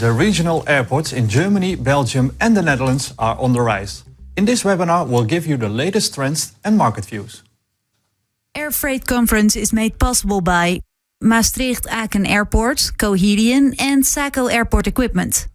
the regional airports in Germany, Belgium and the Netherlands are on the rise. In this webinar, we'll give you the latest trends and market views. Air Freight Conference is made possible by Maastricht Aachen Airport, Cohedian and SACO Airport Equipment.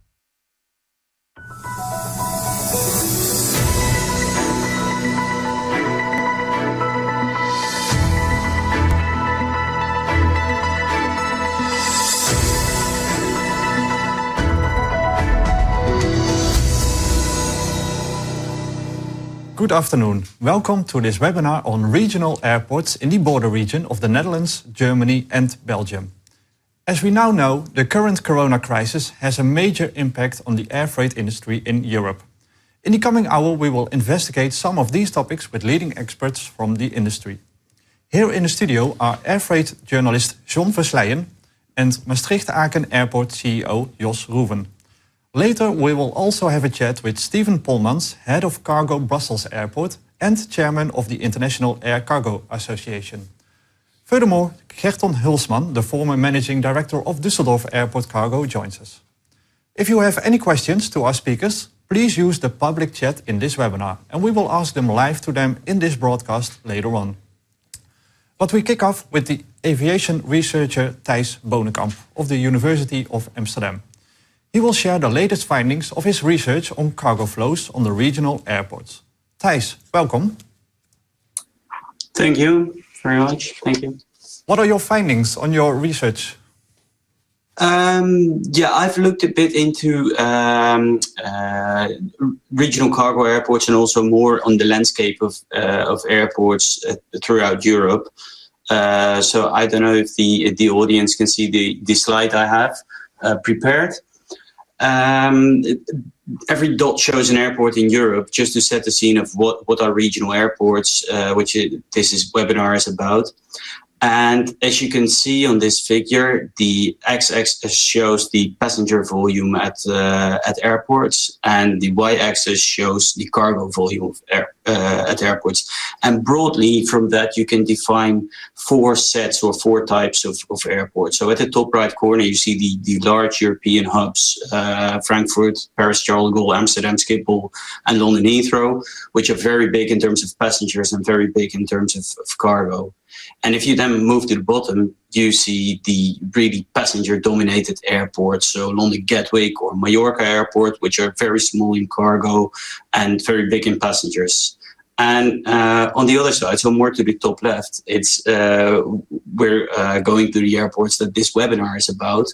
Good afternoon. Welcome to this webinar on regional airports in the border region of the Netherlands, Germany and Belgium. As we now know, the current corona crisis has a major impact on the air freight industry in Europe. In the coming hour, we will investigate some of these topics with leading experts from the industry. Here in the studio are air freight journalist John Versleyen and Maastricht Aachen Airport CEO Jos Roeven. Later, we will also have a chat with Steven Polmans, Head of Cargo Brussels Airport and Chairman of the International Air Cargo Association. Furthermore, Gerton Hulsman, the former Managing Director of Düsseldorf Airport Cargo, joins us. If you have any questions to our speakers, please use the public chat in this webinar, and we will ask them live to them in this broadcast later on. But we kick off with the aviation researcher Thijs Boonekamp of the University of Amsterdam. He will share the latest findings of his research on cargo flows on the regional airports. Thijs, welcome. Thank you very much. Thank you. What are your findings on your research? I've looked a bit into regional cargo airports and also more on the landscape of airports throughout Europe. So I don't know if the audience can see the slide I have prepared. Every dot shows an airport in Europe, just to set the scene of what are regional airports, this webinar is about. And as you can see on this figure, the x-axis shows the passenger volume at airports, and the y-axis shows the cargo volume at airports. And broadly, from that, you can define four sets or four types of airports. So at the top right corner, you see the large European hubs, Frankfurt, Paris Charles de Gaulle, Amsterdam Schiphol, and London Heathrow, which are very big in terms of passengers and very big in terms of cargo. And if you then move to the bottom, you see the really passenger-dominated airports, so London Gatwick or Mallorca Airport, which are very small in cargo and very big in passengers. And on the other side, so more to the top left, it's we're going to the airports that this webinar is about,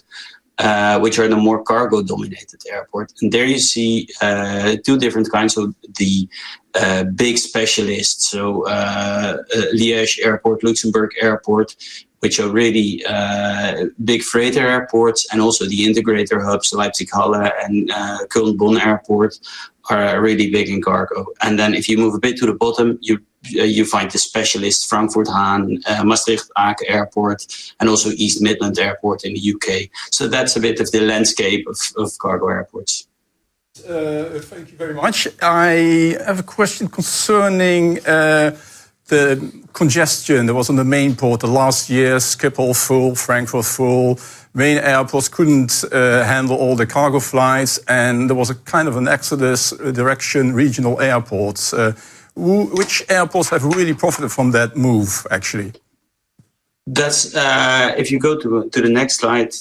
which are the more cargo-dominated airport. And there you see two different kinds of the big specialists. So Liège Airport, Luxembourg Airport, which are really big freighter airports, and also the integrator hubs, Leipzig-Halle and Köln-Bonn Airport, are really big in cargo. And then if you move a bit to the bottom, you find the specialists, Frankfurt-Hahn, Maastricht Aachen Airport, and also East Midland Airport in the UK. So that's a bit of the landscape of cargo airports. Thank you very much. I have a question concerning the congestion that was on the main port the last year. Schiphol full, Frankfurt full. Main airports couldn't handle all the cargo flights, and there was a kind of an exodus direction regional airports. Which airports have really profited from that move, actually? That's if you go to the next slide,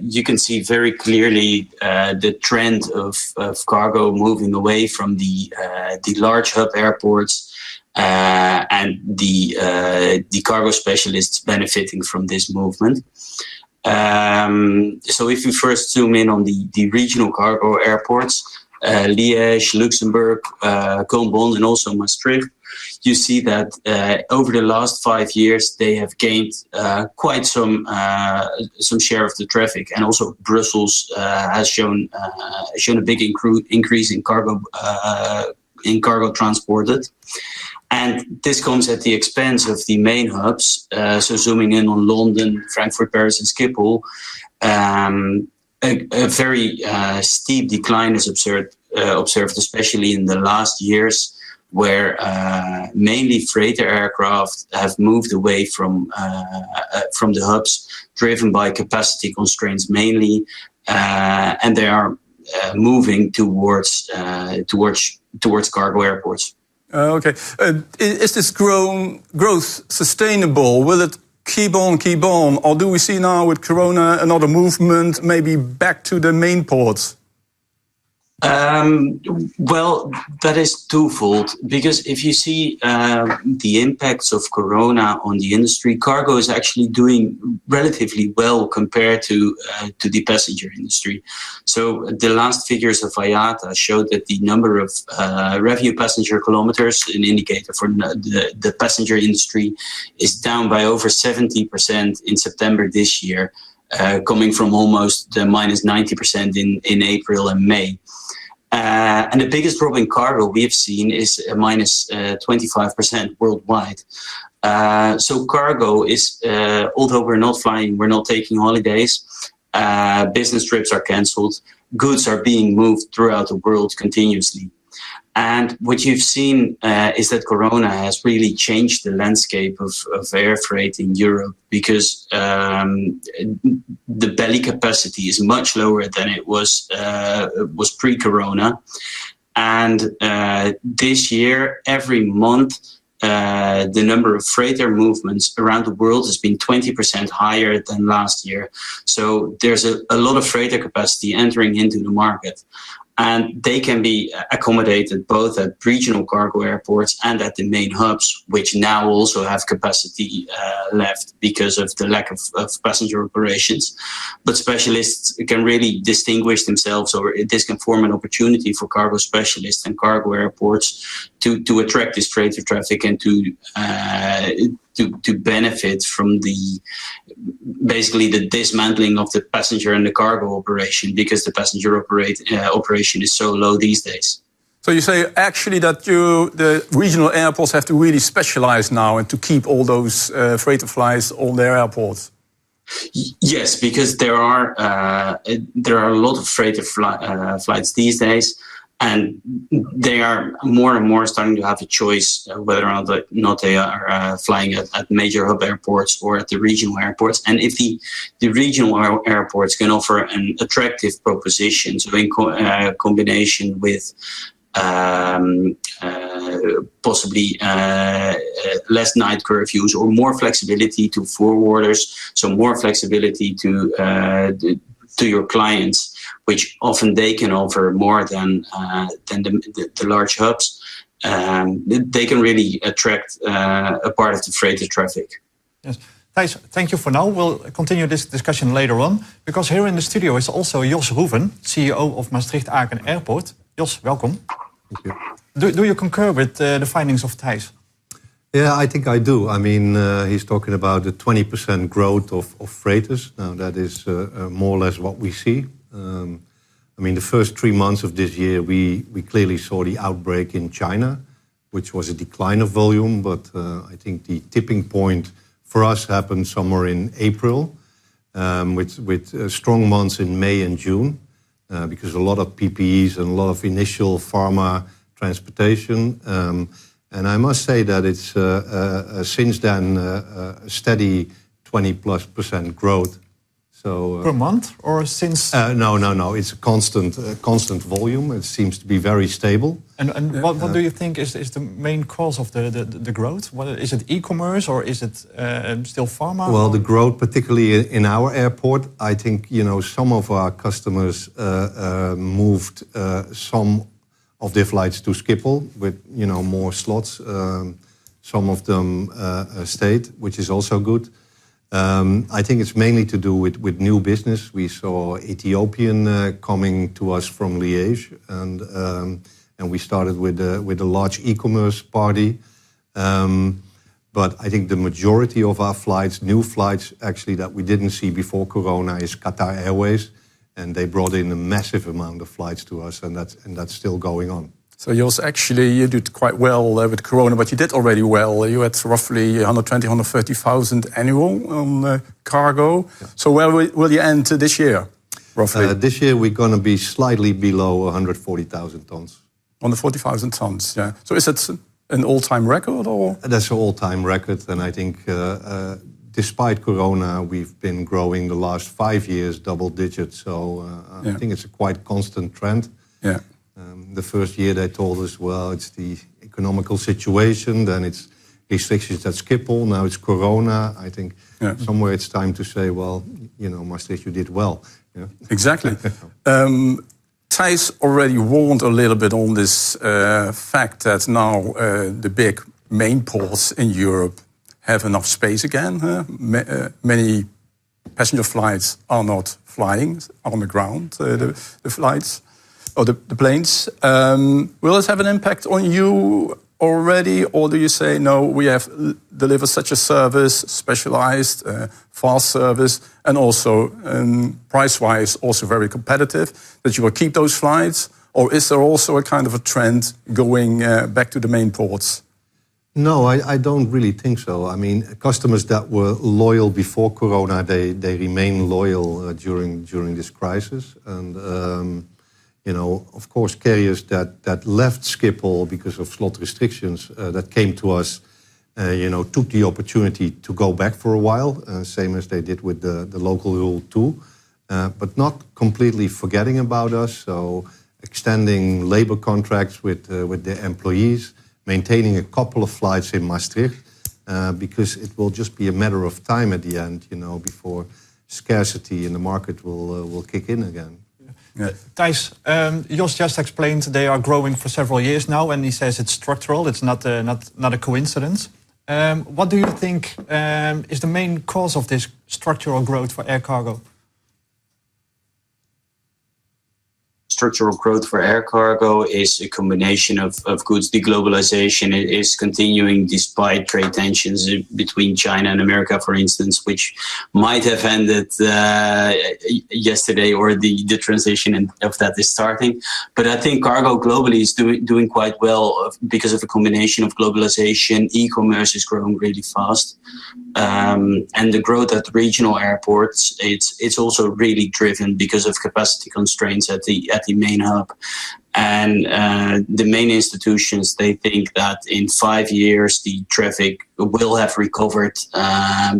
you can see very clearly the trend of cargo moving away from the large hub airports and the cargo specialists benefiting from this movement. So if we first zoom in on the regional cargo airports, Liège, Luxembourg, Köln-Bonn, and also Maastricht, you see that over the last 5 years they have gained quite some share of the traffic, and also Brussels has shown a big increase in cargo transported. And this comes at the expense of the main hubs. So zooming in on London, Frankfurt, Paris, and Schiphol, a very steep decline is observed, especially in the last years, where mainly freighter aircraft have moved away from the hubs, driven by capacity constraints mainly, and they are moving towards cargo airports. Okay. Is this growth sustainable? Will it keep on? Or do we see now with Corona another movement, maybe back to the main ports? Well, that is twofold, because if you see the impacts of Corona on the industry, cargo is actually doing relatively well compared to the passenger industry. So the last figures of IATA showed that the number of revenue passenger kilometers, an indicator for the passenger industry, is down by over 70% in September this year, coming from almost the minus 90% in April and May. And the biggest drop in cargo we have seen is a minus 25% worldwide. So cargo is, although we're not flying, we're not taking holidays, business trips are cancelled, goods are being moved throughout the world continuously. And what you've seen is that Corona has really changed the landscape of air freight in Europe, because the belly capacity is much lower than it was pre-Corona. And this year, every month, the number of freighter movements around the world has been 20% higher than last year. So there's a lot of freighter capacity entering into the market. And they can be accommodated both at regional cargo airports and at the main hubs, which now also have capacity left because of the lack of passenger operations. But specialists can really distinguish themselves, or this can form an opportunity for cargo specialists and cargo airports to attract this freighter traffic and to benefit from basically the dismantling of the passenger and the cargo operation, because the passenger operation is so low these days. So you say actually that the regional airports have to really specialize now and to keep all those freighter flights on their airports? Yes, because there are a lot of freighter flights these days. And they are more and more starting to have a choice whether or not they are flying at major hub airports or at the regional airports. And if the regional airports can offer an attractive proposition, so in combination with possibly less night curfews or more flexibility to forwarders, so more flexibility to your clients, which often they can offer more than the large hubs, they can really attract a part of the freighter traffic. Yes. Thijs, thank you for now. We'll continue this discussion later on, because here in the studio is also Jos Roeven, CEO of Maastricht Aachen Airport. Jos, welcome. Thank you. Do you concur with the findings of Thijs? Yeah, I think I do. I mean, he's talking about the 20% growth of freighters. Now, that is more or less what we see. I mean, the first 3 months of this year, we clearly saw the outbreak in China, which was a decline of volume. But I think the tipping point for us happened somewhere in April, with strong months in May and June, because a lot of PPEs and a lot of initial pharma transportation. And I must say that it's since then a steady 20+% growth. So per month or since? No. It's a constant volume. It seems to be very stable. And what do you think is the main cause of the growth? Is it e-commerce or is it still pharma? Well, the growth, particularly in our airport, I think some of our customers moved some of their flights to Schiphol with more slots. Some of them stayed, which is also good. I think it's mainly to do with new business. We saw Ethiopian coming to us from Liège, and we started with a large e-commerce party. But I think the majority of our flights, new flights actually that we didn't see before Corona, is Qatar Airways. And they brought in a massive amount of flights to us, and that's still going on. So Jos, actually, you did quite well with Corona, but you did already well. You had roughly 120,000, 130,000 annual on cargo. Yeah. So where will you end this year, roughly? This year we're going to be slightly below 140,000 tons. 140,000 tons, yeah. So is that an all-time record, or? That's an all-time record, and I think despite Corona, we've been growing the last 5 years double digits. So I think it's a quite constant trend. Yeah. The first year they told us, well, it's the economical situation, then it's restrictions at Schiphol, now it's Corona. I think somewhere it's time to say, well, Maastricht, you did well. Yeah. Exactly. Thijs already warned a little bit on this fact that now the big main ports in Europe have enough space again. Many passenger flights are not flying on the ground, the flights or the planes. Will it have an impact on you already, or do you say, no, we have delivered such a service, specialized, fast service, and also price-wise also very competitive, that you will keep those flights? Or is there also a kind of a trend going back to the main ports? No, I don't really think so. I mean, customers that were loyal before Corona, they remain loyal during this crisis. And of course, carriers that left Schiphol because of slot restrictions that came to us, took the opportunity to go back for a while, same as they did with the local rule too, but not completely forgetting about us. So extending labor contracts with their employees, maintaining a couple of flights in Maastricht, because it will just be a matter of time at the end, before scarcity in the market will kick in again. Yeah. Thijs, Jos just explained they are growing for several years now, and he says it's structural. It's not a coincidence. What do you think is the main cause of this structural growth for air cargo? Structural growth for air cargo is a combination of goods. Deglobalization is continuing despite trade tensions between China and America, for instance, which might have ended yesterday, or the transition of that is starting. But I think cargo globally is doing quite well because of a combination of globalization. E-commerce is growing really fast. And the growth at regional airports, it's also really driven because of capacity constraints at the main hub. And the main institutions, they think that in 5 years the traffic will have recovered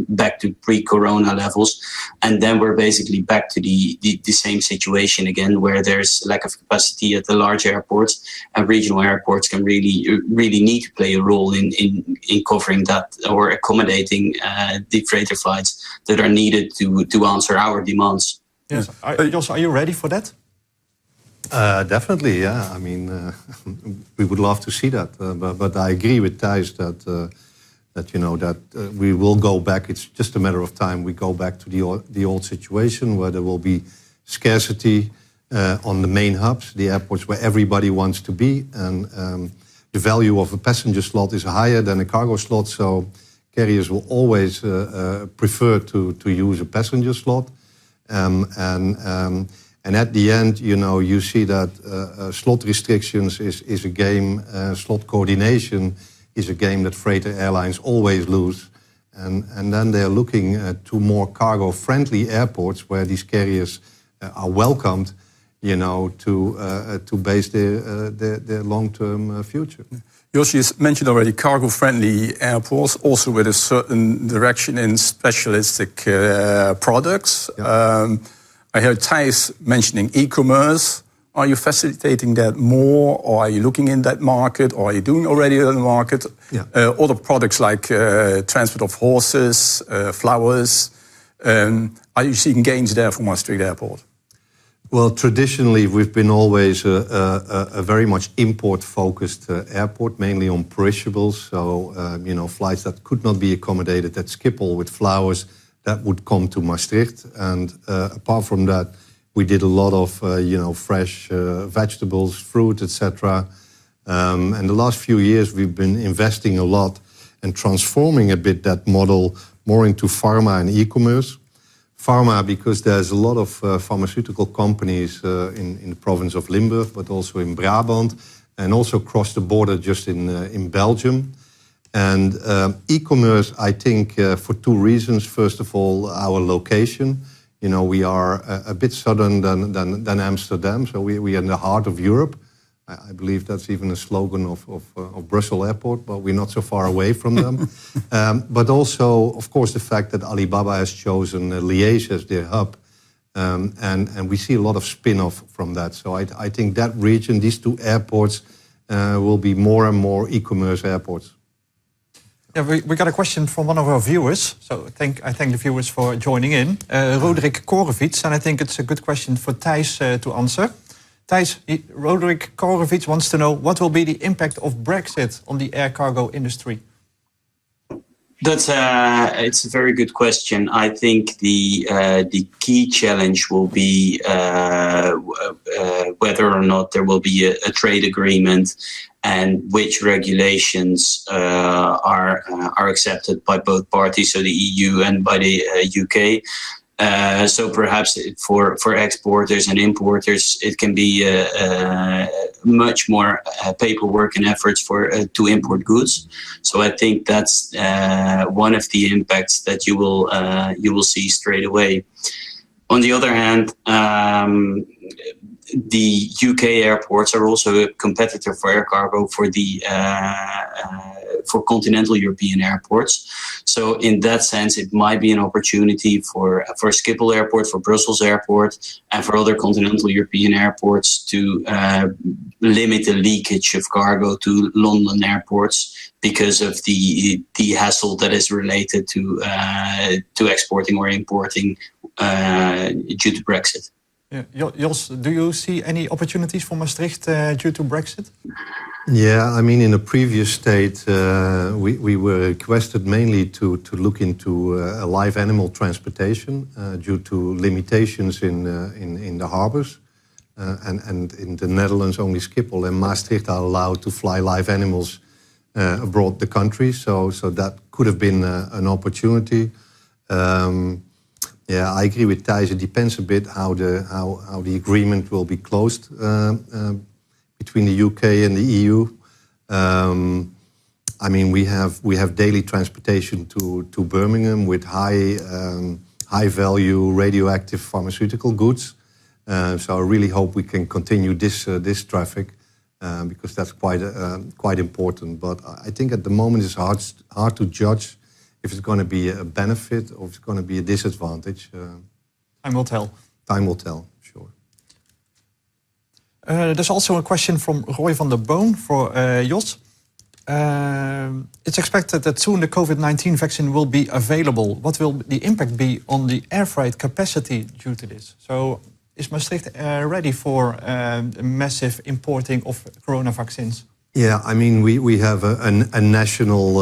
back to pre-corona levels, and then we're basically back to the same situation again, where there's lack of capacity at the large airports, and regional airports can really need to play a role in covering that, or accommodating the freighter flights that are needed to answer our demands. Yes. Jos, are you ready for that? Definitely, yeah. I mean, we would love to see that, but I agree with Thijs that we will go back. It's just a matter of time. We go back to the old situation where there will be scarcity on the main hubs, the airports where everybody wants to be, and the value of a passenger slot is higher than a cargo slot. So carriers will always prefer to use a passenger slot, and at the end, you see that slot restrictions is a game, slot coordination is a game that freighter airlines always lose. And then they're looking to more cargo-friendly airports where these carriers are welcomed, to base their long-term future. Jos, you mentioned already cargo-friendly airports, also with a certain direction in specialistic products. Yeah. I heard Thijs mentioning e-commerce. Are you facilitating that more, or are you looking in that market, or are you doing already in the market? Yeah. Other products like transport of horses, flowers. Are you seeing gains there for Maastricht Airport? Well, traditionally, we've been always a very much import-focused airport, mainly on perishables. So, flights that could not be accommodated at Schiphol with flowers, that would come to Maastricht. And apart from that, we did a lot of, fresh vegetables, fruit, etc. And the last few years, we've been investing a lot and transforming a bit that model more into pharma and e-commerce. Pharma, because there's a lot of pharmaceutical companies in the province of Limburg, but also in Brabant, and also across the border just in Belgium. And e-commerce, I think, for two reasons. First of all, our location. We are a bit southern than Amsterdam, so we are in the heart of Europe. I believe that's even a slogan of Brussels Airport, but we're not so far away from them. But also, of course, the fact that Alibaba has chosen Liège as their hub, and we see a lot of spin-off from that. So I think that region, these two airports, will be more and more e-commerce airports. Yeah, we got a question from one of our viewers. So I thank the viewers for joining in. Roderick Korevits, and I think it's a good question for Thijs to answer. Thijs, Roderick Korevits wants to know what will be the impact of Brexit on the air cargo industry? It's a very good question. I think the key challenge will be whether or not there will be a trade agreement and which regulations are accepted by both parties, so the EU and by the UK. So perhaps for exporters and importers, it can be much more paperwork and efforts to import goods. So I think that's one of the impacts that you will see straight away. On the other hand, the UK airports are also a competitor for air cargo for continental European airports. So in that sense, it might be an opportunity for Schiphol Airport, for Brussels Airport, and for other continental European airports to limit the leakage of cargo to London airports because of the hassle that is related to exporting or importing due to Brexit. Yeah. Jos, do you see any opportunities for Maastricht due to Brexit? Yeah, I mean, in a previous state, we were requested mainly to look into live animal transportation due to limitations in the harbors. And in the Netherlands, only Schiphol and Maastricht are allowed to fly live animals abroad the country. So that could have been an opportunity. Yeah, I agree with Thijs. It depends a bit how the agreement will be closed between the UK and the EU. I mean, we have daily transportation to Birmingham with high value radioactive pharmaceutical goods. So I really hope we can continue this traffic because that's quite important. But I think at the moment it's hard to judge if it's going to be a benefit or if it's going to be a disadvantage. Time will tell. Time will tell, sure. There's also a question from Roy van der Boon for Jos. It's expected that soon the COVID-19 vaccine will be available. What will the impact be on the air freight capacity due to this? So is Maastricht ready for massive importing of corona vaccines? Yeah, I mean, we have a national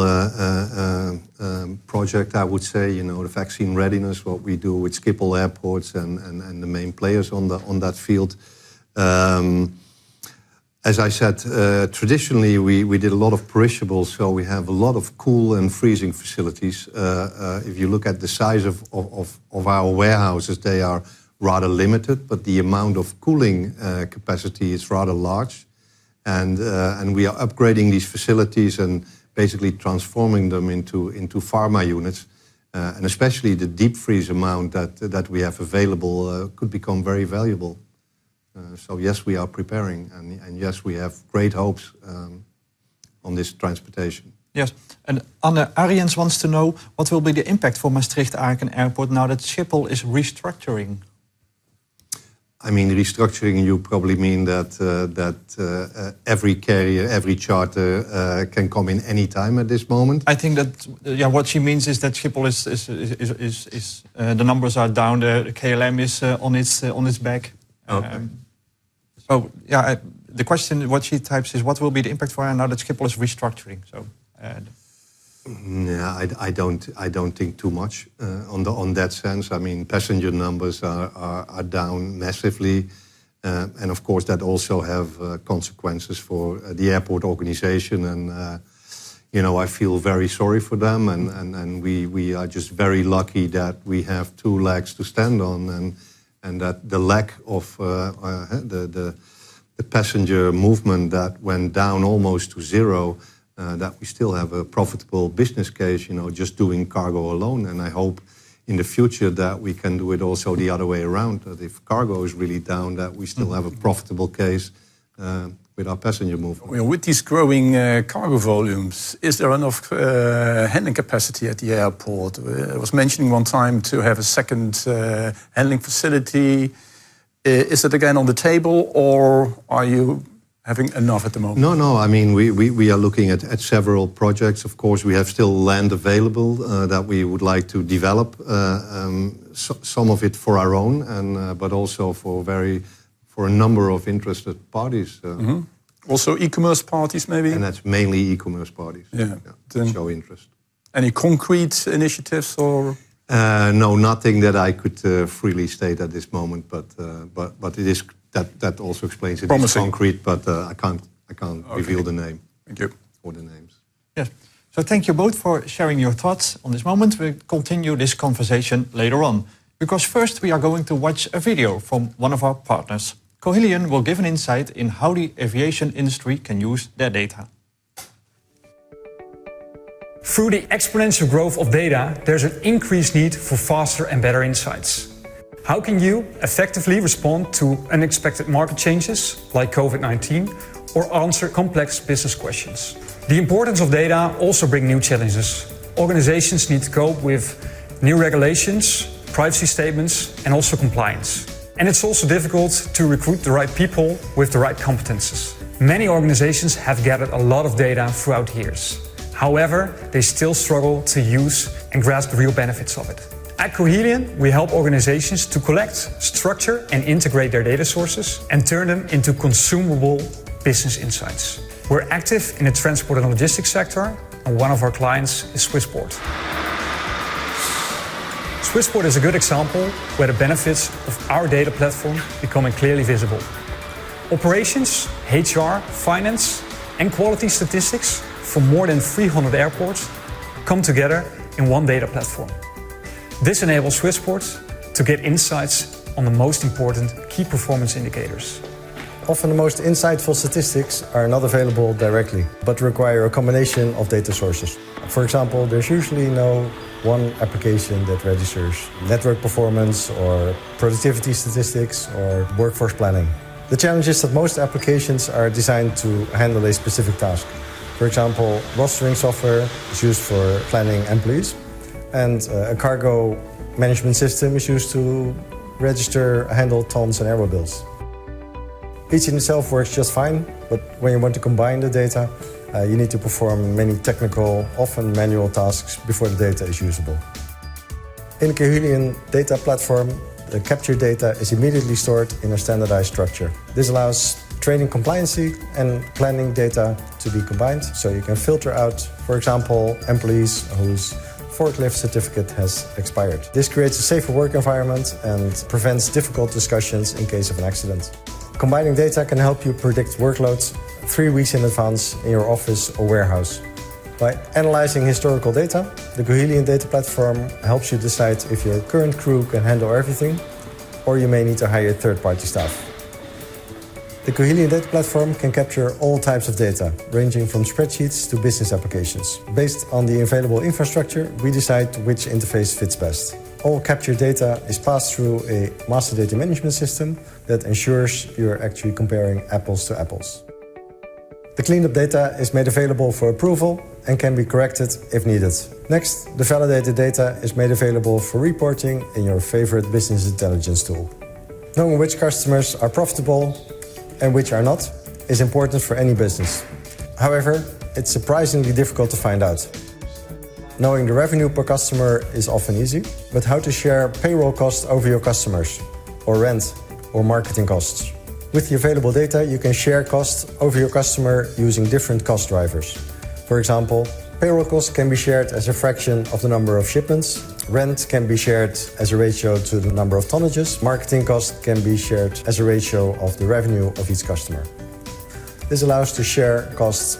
project, I would say, you know, the vaccine readiness, what we do with Schiphol airports and the main players on that field. As I said, traditionally we did a lot of perishables, so we have a lot of cool and freezing facilities. If you look at the size of our warehouses, they are rather limited, but the amount of cooling capacity is rather large. And we are upgrading these facilities and basically transforming them into pharma units. And especially the deep freeze amount that we have available could become very valuable. So yes, we are preparing, and yes, we have great hopes on this transportation. Yes, and Anne Ariens wants to know what will be the impact for Maastricht-Aachen Airport now that Schiphol is restructuring? I mean, restructuring, you probably mean that every carrier, every charter can come in any time at this moment. I think that what she means is that Schiphol is the numbers are down, the KLM is on its back. Okay. So yeah, the question what she types is what will be the impact for her now that Schiphol is restructuring? So. Yeah, I don't think too much on that sense. I mean, passenger numbers are down massively, and of course that also have consequences for the airport organization. And you know, I feel very sorry for them, and we are just very lucky that we have two legs to stand on, and that the lack of the passenger movement that went down almost to zero. That we still have a profitable business case, you know, just doing cargo alone. And I hope in the future that we can do it also the other way around. That if cargo is really down, that we still have a profitable case with our passenger movement. Well, with these growing cargo volumes, is there enough handling capacity at the airport? I was mentioning one time to have a second handling facility. Is it again on the table, or are you having enough at the moment? No. I mean, we are looking at several projects. Of course, we have still land available that we would like to develop. Some of it for our own, but also for a number of interested parties. Also e-commerce parties, maybe? And that's mainly e-commerce parties. Yeah. Show interest. Any concrete initiatives or? No, nothing that I could freely state at this moment. But it is that also explains it. It's concrete, but I can't reveal the name. Thank you. Or the names. Yes. So thank you both for sharing your thoughts on this moment. We'll continue this conversation later on. Because first we are going to watch a video from one of our partners. Cohelion will give an insight in how the aviation industry can use their data. Through the exponential growth of data, there's an increased need for faster and better insights. How can you effectively respond to unexpected market changes, like COVID-19, or answer complex business questions? The importance of data also brings new challenges. Organizations need to cope with new regulations, privacy statements, and also compliance. And it's also difficult to recruit the right people with the right competences. Many organizations have gathered a lot of data throughout the years. However, they still struggle to use and grasp the real benefits of it. At Cohelion, we help organizations to collect, structure, and integrate their data sources and turn them into consumable business insights. We're active in the transport and logistics sector, and one of our clients is Swissport. Swissport is a good example where the benefits of our data platform becoming clearly visible. Operations, HR, finance, and quality statistics from more than 300 airports come together in one data platform. This enables Swissport to get insights on the most important key performance indicators. Often the most insightful statistics are not available directly, but require a combination of data sources. For example, there's usually no one application that registers network performance or productivity statistics or workforce planning. The challenge is that most applications are designed to handle a specific task. For example, rostering software is used for planning employees, and a cargo management system is used to register, handle tons and airway bills. Each in itself works just fine, but when you want to combine the data, you need to perform many technical, often manual tasks before the data is usable. In the Cohelion data platform, the captured data is immediately stored in a standardized structure. This allows training compliancy and planning data to be combined, so you can filter out, for example, employees whose forklift certificate has expired. This creates a safer work environment and prevents difficult discussions in case of an accident. Combining data can help you predict workloads 3 weeks in advance in your office or warehouse. By analyzing historical data, the Cohelion data platform helps you decide if your current crew can handle everything, or you may need to hire third-party staff. The Cohelion data platform can capture all types of data, ranging from spreadsheets to business applications. Based on the available infrastructure, we decide which interface fits best. All captured data is passed through a master data management system that ensures you're actually comparing apples to apples. The cleaned up data is made available for approval and can be corrected if needed. Next, the validated data is made available for reporting in your favorite business intelligence tool. Knowing which customers are profitable and which are not is important for any business. However, it's surprisingly difficult to find out. Knowing the revenue per customer is often easy, but how to share payroll costs over your customers, or rent, or marketing costs? With the available data, you can share costs over your customer using different cost drivers. For example, payroll costs can be shared as a fraction of the number of shipments, rent can be shared as a ratio to the number of tonnages, marketing costs can be shared as a ratio of the revenue of each customer. This allows to share costs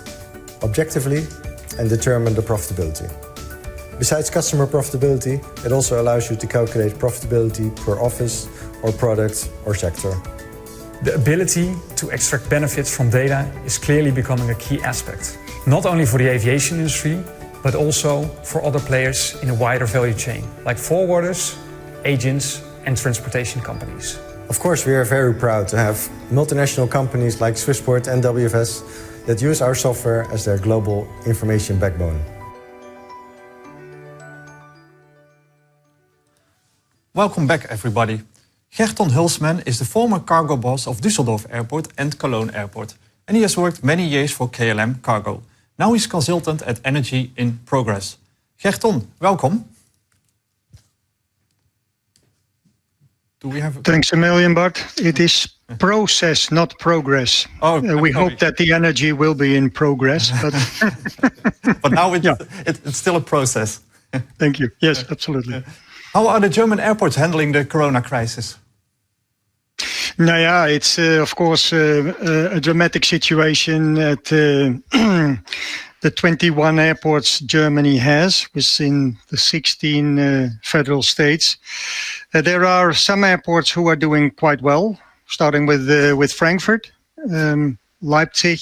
objectively and determine the profitability. Besides customer profitability, it also allows you to calculate profitability per office or product or sector. The ability to extract benefits from data is clearly becoming a key aspect, not only for the aviation industry, but also for other players in a wider value chain, like forwarders, agents, and transportation companies. Of course, we are very proud to have multinational companies like Swissport and WFS that use our software as their global information backbone. Welcome back, everybody. Gerton Hulsman is the former cargo boss of Düsseldorf Airport and Cologne Airport, and he has worked many years for KLM Cargo. Now he's consultant at Energy in Progress. Gerton, welcome. Do we have? Thanks a million, Bart. It is process, not progress. Oh, we hope that the energy will be in progress, but but now it's still a process. Thank you. Yes, absolutely. How are the German airports handling the corona crisis? Now, yeah, it's of course a dramatic situation at the 21 airports Germany has within the 16 federal states. There are some airports who are doing quite well, starting with Frankfurt, Leipzig,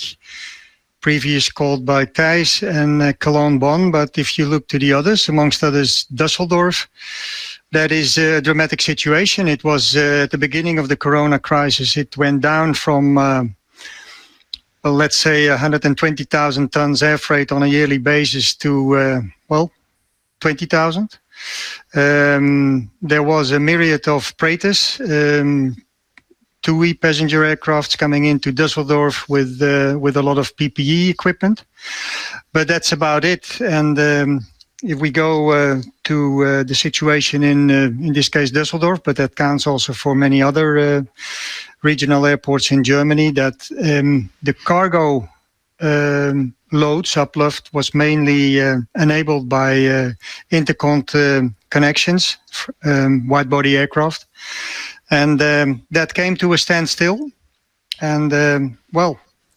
previous called by Thijs, and Cologne Bonn. But if you look to the others, amongst others, Düsseldorf, that is a dramatic situation. It was at the beginning of the corona crisis. It went down from, well, let's say 120,000 tons air freight on a yearly basis to, 20,000. There was a myriad of freighters, TUI passenger aircrafts coming into Düsseldorf with a lot of PPE equipment. But that's about it. And if we go to the situation in this case Düsseldorf, but that counts also for many other regional airports in Germany, that the cargo loads uplift was mainly enabled by intercont connections, wide-body aircraft. And that came to a standstill. And,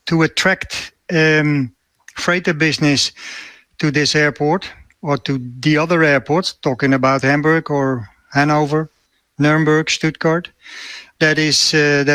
to attract freighter business to this airport or to the other airports, talking about Hamburg or Hanover, Nuremberg, Stuttgart, that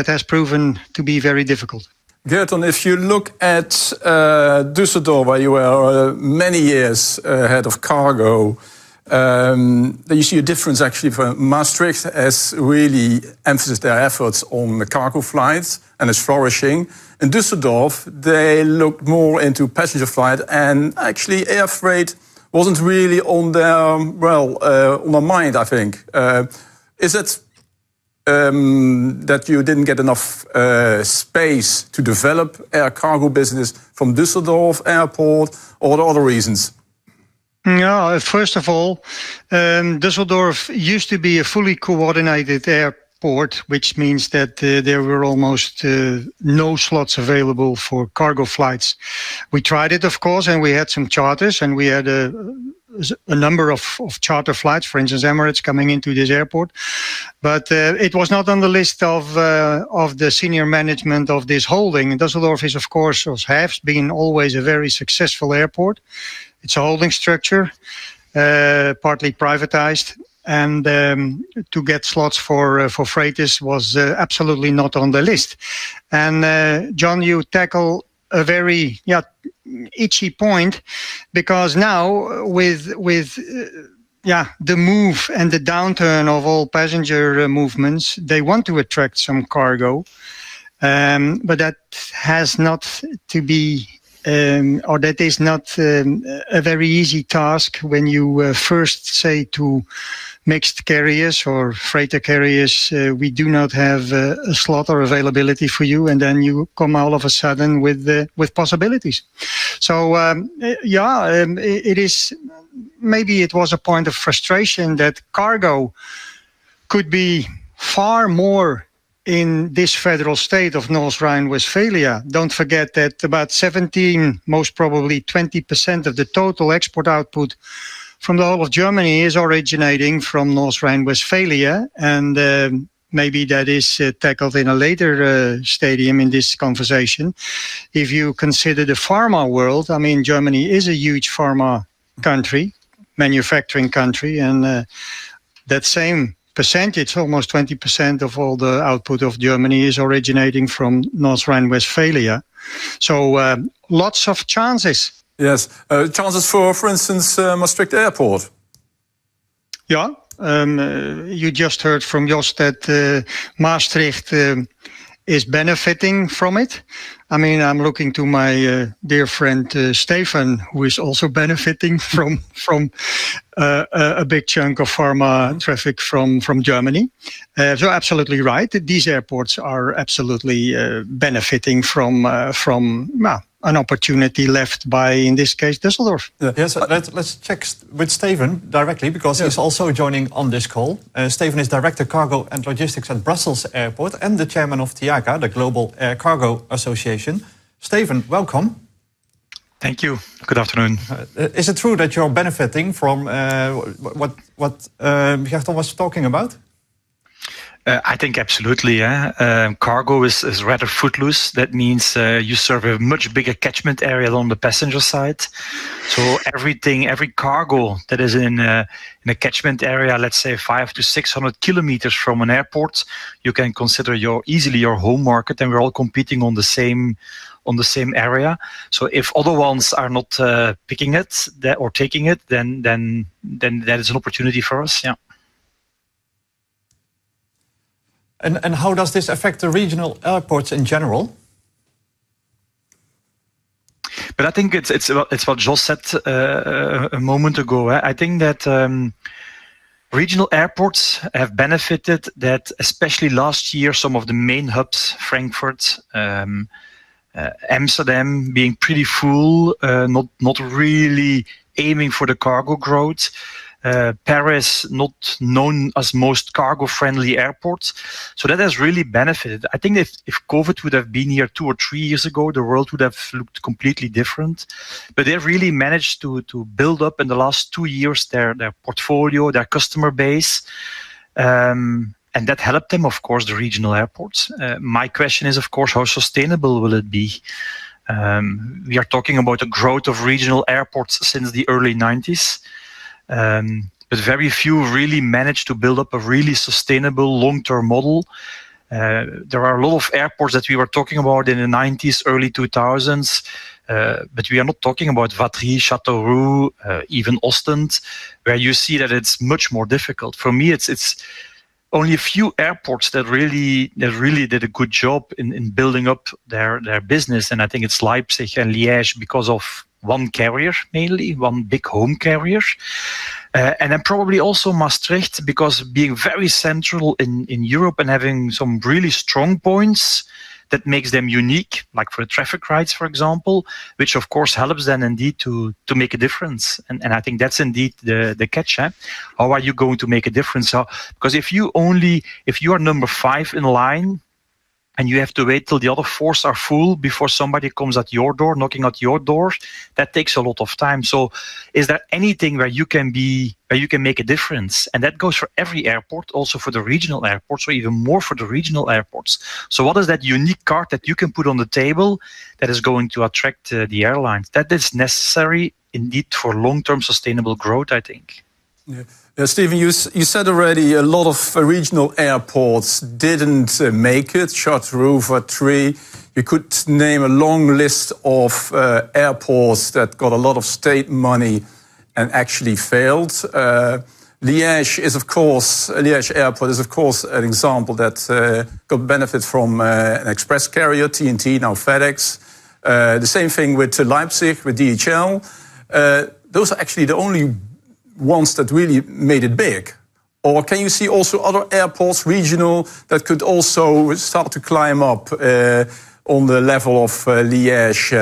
has proven to be very difficult. Gerton, if you look at Düsseldorf, where you were many years head of cargo, then you see a difference actually from Maastricht has really emphasized their efforts on the cargo flights and is flourishing. In Düsseldorf, they looked more into passenger flight, and actually air freight wasn't really on their mind, I think. Is it that you didn't get enough space to develop air cargo business from Düsseldorf Airport, or the other reasons? Yeah, first of all, Düsseldorf used to be a fully coordinated airport, which means that there were almost no slots available for cargo flights. We tried it, of course, and we had some charters, and we had a number of charter flights, for instance, Emirates coming into this airport. But it was not on the list of the senior management of this holding. And Düsseldorf is, of course, or has been always a very successful airport. It's a holding structure, partly privatized. And to get slots for freighters was absolutely not on the list. And John, you tackle a very itchy point, because now with the move and the downturn of all passenger movements, they want to attract some cargo, but that has not to be or that is not a very easy task when you first say to mixed carriers or freighter carriers, we do not have a slot or availability for you, and then you come all of a sudden with possibilities. So it is, maybe it was a point of frustration that cargo could be far more in this federal state of North Rhine-Westphalia. Don't forget that about 17, most probably 20% of the total export output from the whole of Germany is originating from North Rhine-Westphalia, and maybe that is tackled in a later stadium in this conversation. If you consider the pharma world, I mean, Germany is a huge pharma country, manufacturing country, and that same percentage, almost 20% of all the output of Germany is originating from North Rhine-Westphalia. So lots of chances. Yes, chances for instance, Maastricht Airport. Yeah. You just heard from Jos that Maastricht is benefiting from it. I mean, I'm looking to my dear friend Stefan, who is also benefiting from a big chunk of pharma traffic from Germany. So absolutely right. These airports are absolutely benefiting from an opportunity left by, in this case, Düsseldorf. Yes, let's check with Steven directly, because he's also joining on this call. Steven is Director Cargo and Logistics at Brussels Airport and the Chairman of TIACA, the Global Air Cargo Association. Steven, welcome. Thank you. Good afternoon. Is it true that you're benefiting from what Gerton was talking about? I think absolutely. Cargo is rather footloose. That means you serve a much bigger catchment area on the passenger side. So every cargo that is in a catchment area, let's say 500 to 600 kilometers from an airport, you can consider easily your home market, and we're all competing on the same area. So if other ones are not picking it or taking it, then that is an opportunity for us. Yeah. And how does this affect the regional airports in general? But I think it's what Jos said a moment ago. I think that regional airports have benefited that, especially last year, some of the main hubs, Frankfurt, Amsterdam, being pretty full, not really aiming for the cargo growth. Paris, not known as most cargo-friendly airports. So that has really benefited. I think if COVID would have been here 2 or 3 years ago, the world would have looked completely different. But they've really managed to build up in the last 2 years their portfolio, their customer base. And that helped them, of course, the regional airports. My question is, of course, how sustainable will it be? We are talking about the growth of regional airports since the early 90s. But very few really managed to build up a really sustainable long-term model. There are a lot of airports that we were talking about in the 90s, early 2000s, but we are not talking about Vatry, Châteauroux, even Ostend, where you see that it's much more difficult. For me, it's only a few airports that really did a good job in building up their business, and I think it's Leipzig and Liège because of one carrier, mainly one big home carrier, and then probably also Maastricht, because being very central in Europe and having some really strong points that makes them unique, like for the traffic rights, for example, which of course helps then indeed to make a difference. And I think that's indeed the catch. How are you going to make a difference? Because if you are number 5 in line, and you have to wait till the other 4 are full before somebody comes at your door, knocking at your door, that takes a lot of time. So is there anything where you can make a difference? And that goes for every airport, also for the regional airports, or even more for the regional airports. So what is that unique card that you can put on the table that is going to attract the airlines? That is necessary indeed for long-term sustainable growth, I think. Yeah. Steven, you said already a lot of regional airports didn't make it. Châteauroux, Vatry. You could name a long list of airports that got a lot of state money and actually failed. Liège Airport is of course an example that got benefit from an express carrier, TNT, now FedEx. The same thing with Leipzig, with DHL. Those are actually the only ones that really made it big? Or can you see also other airports, regional, that could also start to climb up on the level of Liège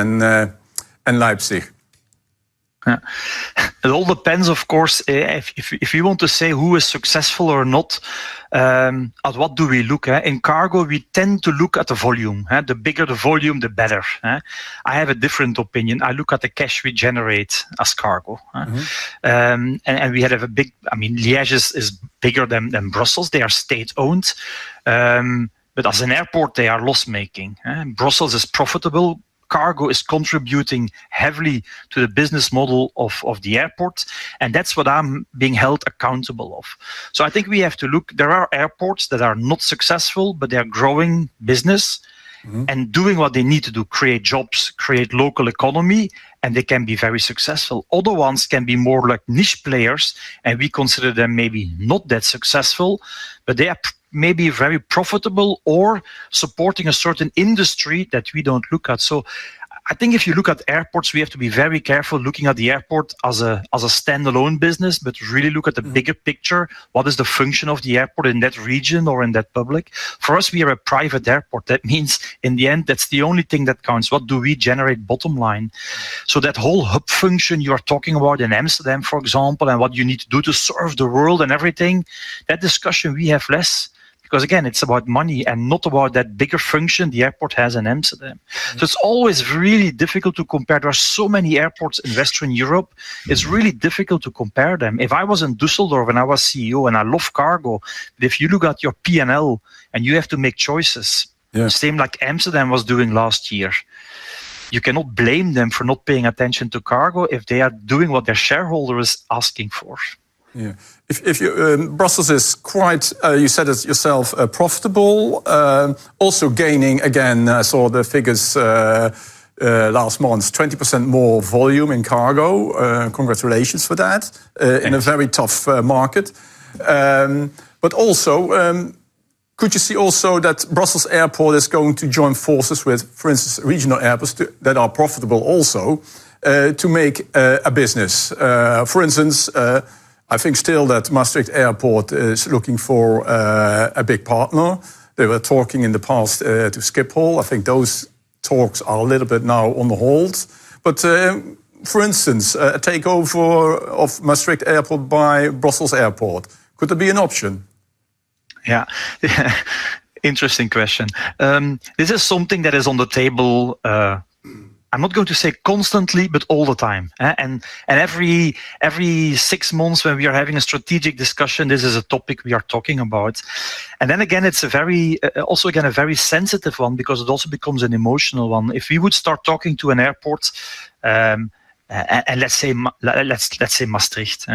and Leipzig? Yeah. It all depends, of course, if you want to say who is successful or not, at what do we look at? In cargo, we tend to look at the volume. The bigger the volume, the better. I have a different opinion. I look at the cash we generate as cargo. And we had a big, Liège is bigger than Brussels. They are state-owned. But as an airport, they are loss-making. Brussels is profitable. Cargo is contributing heavily to the business model of the airport, and that's what I'm being held accountable of. So I think we have to look. There are airports that are not successful, but they are growing business, and doing what they need to do, create jobs, create local economy, and they can be very successful. Other ones can be more like niche players, and we consider them maybe not that successful, but they are maybe very profitable or supporting a certain industry that we don't look at. So I think if you look at airports, we have to be very careful looking at the airport as a standalone business, but really look at the bigger picture. What is the function of the airport in that region or in that public? For us, we are a private airport. That means in the end, that's the only thing that counts. What do we generate bottom line? So that whole hub function you are talking about in Amsterdam, for example, and what you need to do to serve the world and everything, that discussion we have less. Because again, it's about money and not about that bigger function the airport has in Amsterdam. So it's always really difficult to compare. There are so many airports in Western Europe. It's really difficult to compare them. If I was in Düsseldorf and I was CEO and I love cargo, but if you look at your P&L and you have to make choices, same like Amsterdam was doing last year, you cannot blame them for not paying attention to cargo if they are doing what their shareholder is asking for. Yeah, if you, Brussels is quite, you said it yourself, profitable, also gaining, again, I saw the figures last month, 20% more volume in cargo. Congratulations for that, in a very tough market. But also, could you see also that Brussels Airport is going to join forces with, for instance, regional airports that are profitable also, to make a business? For instance, I think still that Maastricht Airport is looking for a big partner. They were talking in the past to Schiphol. I think those talks are a little bit now on hold. But for instance, a takeover of Maastricht Airport by Brussels Airport, could there be an option? Yeah, interesting question. This is something that is on the table. I'm not going to say constantly, but all the time. And every 6 months when we are having a strategic discussion, this is a topic we are talking about. And then again, it's a very sensitive one because it also becomes an emotional one. If we would start talking to an airport, and let's say Maastricht,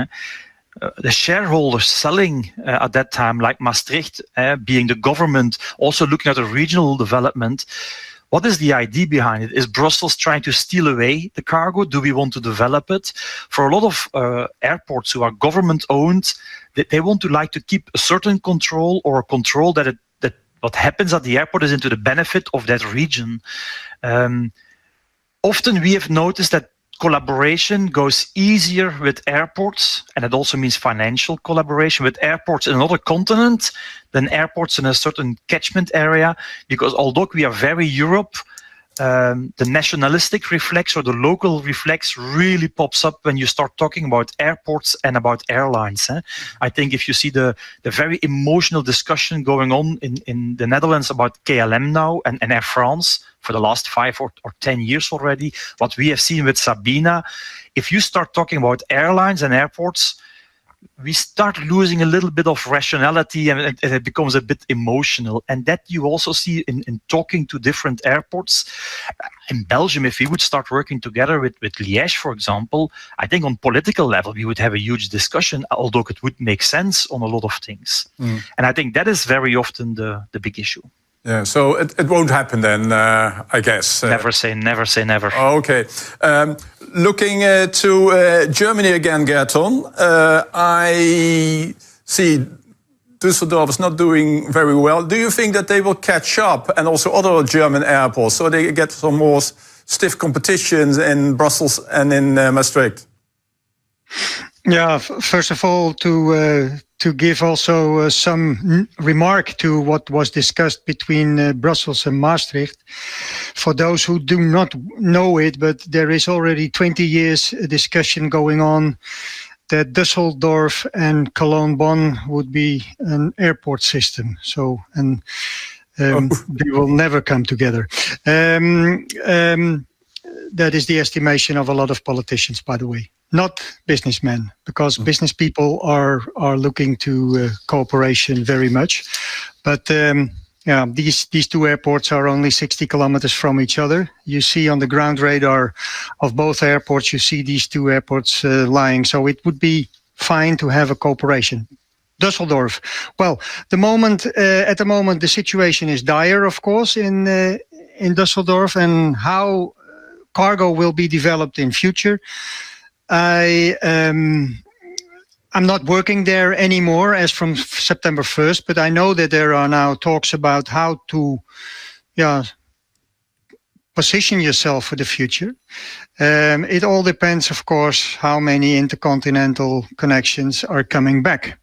the shareholders selling at that time, like Maastricht, being the government, also looking at the regional development. What is the idea behind it? Is Brussels trying to steal away the cargo? Do we want to develop it? For a lot of airports who are government-owned, they want to like to keep a certain control or a control that what happens at the airport is into the benefit of that region. Often we have noticed that collaboration goes easier with airports, and it also means financial collaboration with airports in another continent than airports in a certain catchment area, because although we are very Europe, the nationalistic reflex or the local reflex really pops up when you start talking about airports and about airlines. I think if you see the very emotional discussion going on in the Netherlands about KLM now and Air France for the last 5 or 10 years already, what we have seen with Sabina, if you start talking about airlines and airports, we start losing a little bit of rationality and it becomes a bit emotional. And that you also see in talking to different airports. In Belgium, if we would start working together with Liège, for example, I think on political level, we would have a huge discussion, although it would make sense on a lot of things. And I think that is very often the big issue. Yeah, so it won't happen then, I guess. Never say never. Okay. Looking to Germany again, Gerton, I see Düsseldorf is not doing very well. Do you think that they will catch up, and also other German airports, so they get some more stiff competitions in Brussels and in Maastricht? Yeah, first of all, to give also some remark to what was discussed between Brussels and Maastricht. For those who do not know it, but there is already 20 years a discussion going on that Düsseldorf and Cologne-Bonn would be an airport system. So, and they will never come together. That is the estimation of a lot of politicians, by the way. Not businessmen, because business people are looking to cooperation very much. But these two airports are only 60 kilometers from each other. You see on the ground radar of both airports, you see these two airports lying. So it would be fine to have a cooperation. Düsseldorf. Well, at the moment, the situation is dire, of course, in in Düsseldorf and how cargo will be developed in future. I'm not working there anymore as from September 1st, but I know that there are now talks about how to position yourself for the future. It all depends, of course, how many intercontinental connections are coming back.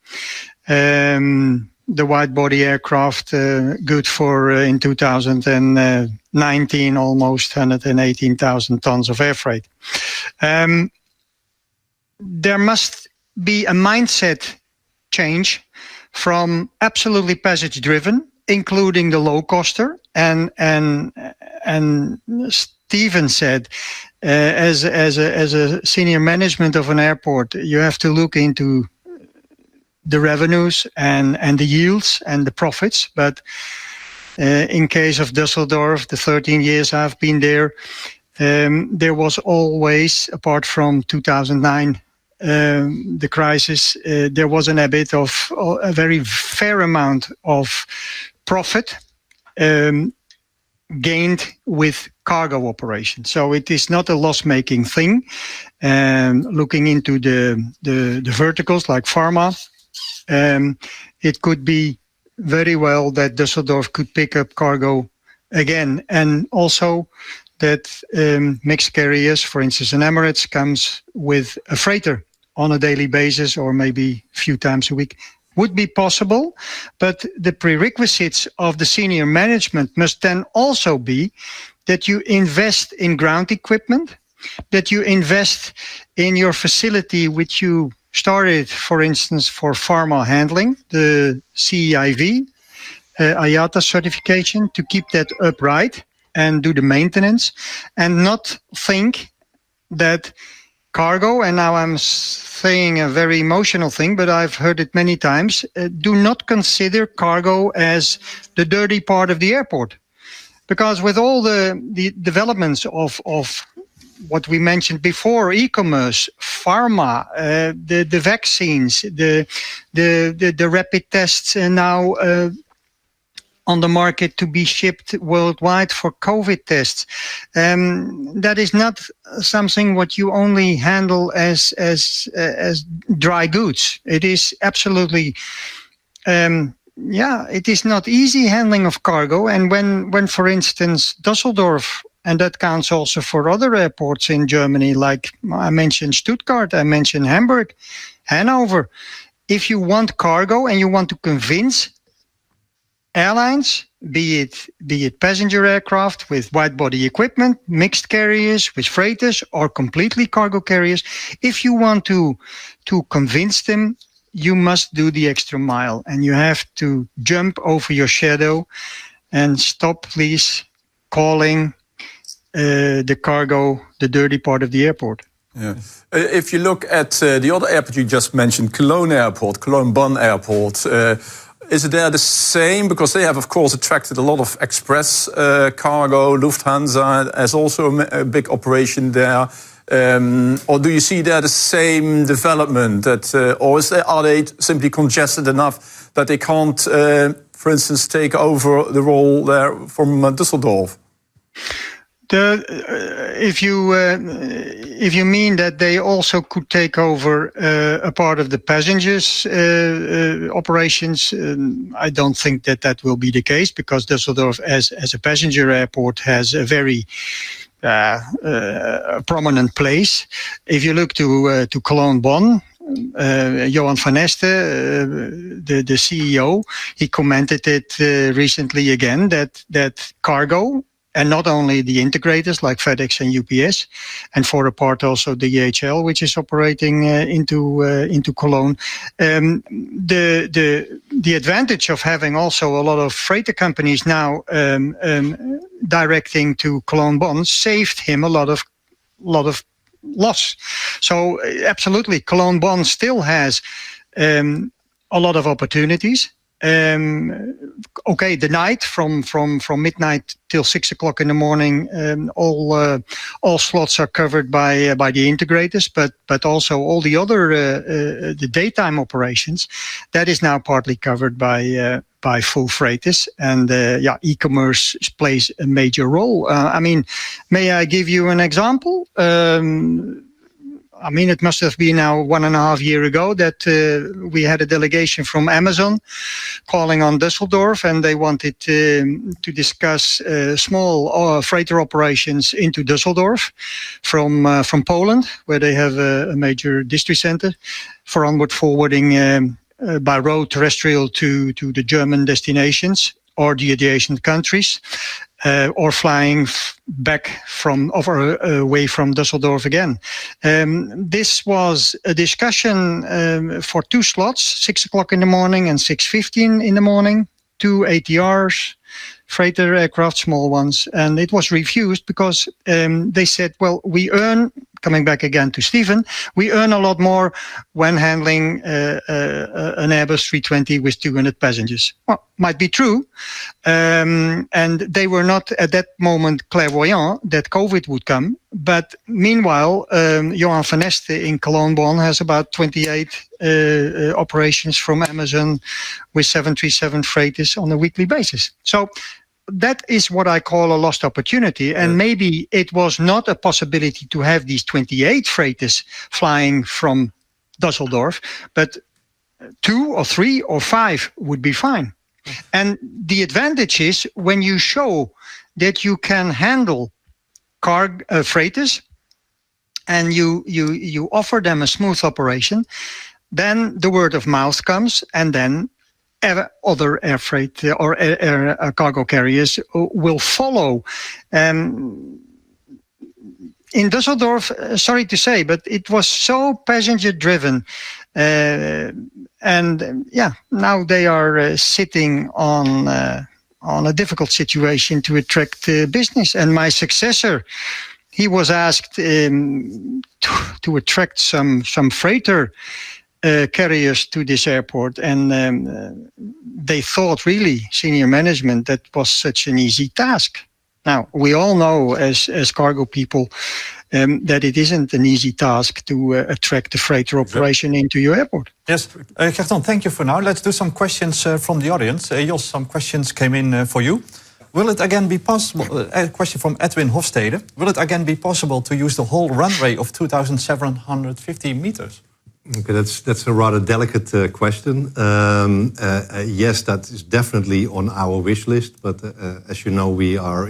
The wide-body aircraft, good for in 2019, almost 118,000 tons of air freight. There must be a mindset change from absolutely passage-driven, including the low-coster, and Steven said, as a senior management of an airport, you have to look into the revenues and the yields and the profits. But in case of Düsseldorf, the 13 years I've been there, there was always, apart from 2009, the crisis, there was an EBIT of a very fair amount of profit gained with cargo operations. So it is not a loss-making thing. Looking into the verticals like pharma, it could be very well that Düsseldorf could pick up cargo again, and also that mixed carriers, for instance, an Emirates comes with a freighter on a daily basis or maybe a few times a week, would be possible. But the prerequisites of the senior management must then also be that you invest in ground equipment, that you invest in your facility, which you started, for instance, for pharma handling, the CEIV, IATA certification, to keep that upright and do the maintenance, and not think that cargo, and now I'm saying a very emotional thing, but I've heard it many times, do not consider cargo as the dirty part of the airport. Because with all the developments of what we mentioned before, e-commerce, pharma, the vaccines, the rapid tests, and now on the market to be shipped worldwide for COVID tests. That is not something what you only handle as dry goods. It is absolutely, it is not easy handling of cargo. And when for instance, Düsseldorf, and that counts also for other airports in Germany, like I mentioned Stuttgart, I mentioned Hamburg, Hanover. If you want cargo and you want to convince airlines, be it passenger aircraft with wide-body equipment, mixed carriers with freighters, or completely cargo carriers, if you want to convince them, you must do the extra mile, and you have to jump over your shadow and stop, please, calling the cargo the dirty part of the airport. Yeah. If you look at the other airport you just mentioned, Cologne Airport, Cologne-Bonn Airport, is it there the same? Because they have, of course, attracted a lot of express cargo. Lufthansa has also a big operation there. Or do you see there the same development? Or are they simply congested enough that they can't, for instance, take over the role there from Düsseldorf? If you mean that they also could take over a part of the passengers operations, I don't think that will be the case, because Düsseldorf as a passenger airport has a very prominent place. If you look to Cologne-Bonn, Johan van Este, the CEO, he commented it recently again that cargo, and not only the integrators like FedEx and UPS, and for a part also the DHL, which is operating into Cologne. The advantage of having also a lot of freighter companies now directing to Cologne-Bonn saved him a lot of loss. So absolutely, Cologne-Bonn still has a lot of opportunities. Okay, the night from midnight till 6 o'clock in the morning, all slots are covered by the integrators, but also all the other the daytime operations, that is now partly covered by by full freighters, and e-commerce plays a major role. May I give you an example? It must have been now 1.5 years ago that we had a delegation from Amazon calling on Düsseldorf, and they wanted to discuss small freighter operations into Düsseldorf from Poland, where they have a major district center for onward forwarding by road terrestrial to the German destinations or the adjacent countries, or flying back away from Düsseldorf again. This was a discussion for 2 slots, 6 o'clock in the morning and 6:15 in the morning, 2 ATRs, freighter aircraft, small ones, and it was refused because they said, well, we earn, coming back again to Stephen, we earn a lot more when handling an Airbus 320 with 200 passengers. Well, might be true, and they were not at that moment clairvoyant that COVID would come, but meanwhile, Johan van Este in Cologne has about 28 operations from Amazon with 737 freighters on a weekly basis. So that is what I call a lost opportunity. And maybe it was not a possibility to have these 28 freighters flying from Düsseldorf, but 2 or 3 or 5 would be fine. And the advantage is when you show that you can handle freighters and you offer them a smooth operation, then the word of mouth comes, and then other air freight or air cargo carriers will follow. In Düsseldorf, sorry to say, but it was so passenger driven, and now they are sitting on a difficult situation to attract business. And my successor, he was asked to attract some freighter carriers to this airport, and they thought, really, senior management, that was such an easy task. Now, we all know as cargo people that it isn't an easy task to attract the freighter operation into your airport. Yes, Gerton, thank you for now. Let's do some questions from the audience. Jos, some questions came in for you. Will it again be possible, a question from Edwin Hofstede, will it again be possible to use the whole runway of 2,750 meters? Okay, that's a rather delicate question. Yes, that is definitely on our wish list. But as you know, we are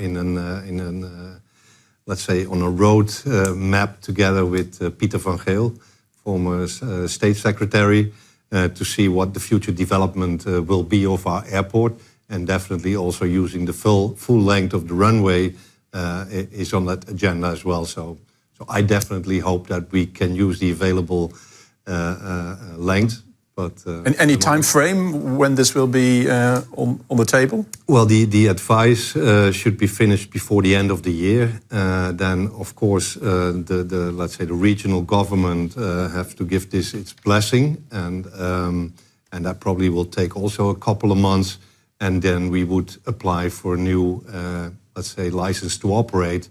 let's say, on a road map together with Pieter van Geel, former State Secretary, to see what the future development will be of our airport, and definitely also using the full length of the runway is on that agenda as well. So I definitely hope that we can use the available length. But any time frame when this will be on the table? Well, the advice should be finished before the end of the year. Then, of course, the let's say the regional government have to give this its blessing, and that probably will take also a couple of months. And then we would apply for a new, let's say, license to operate.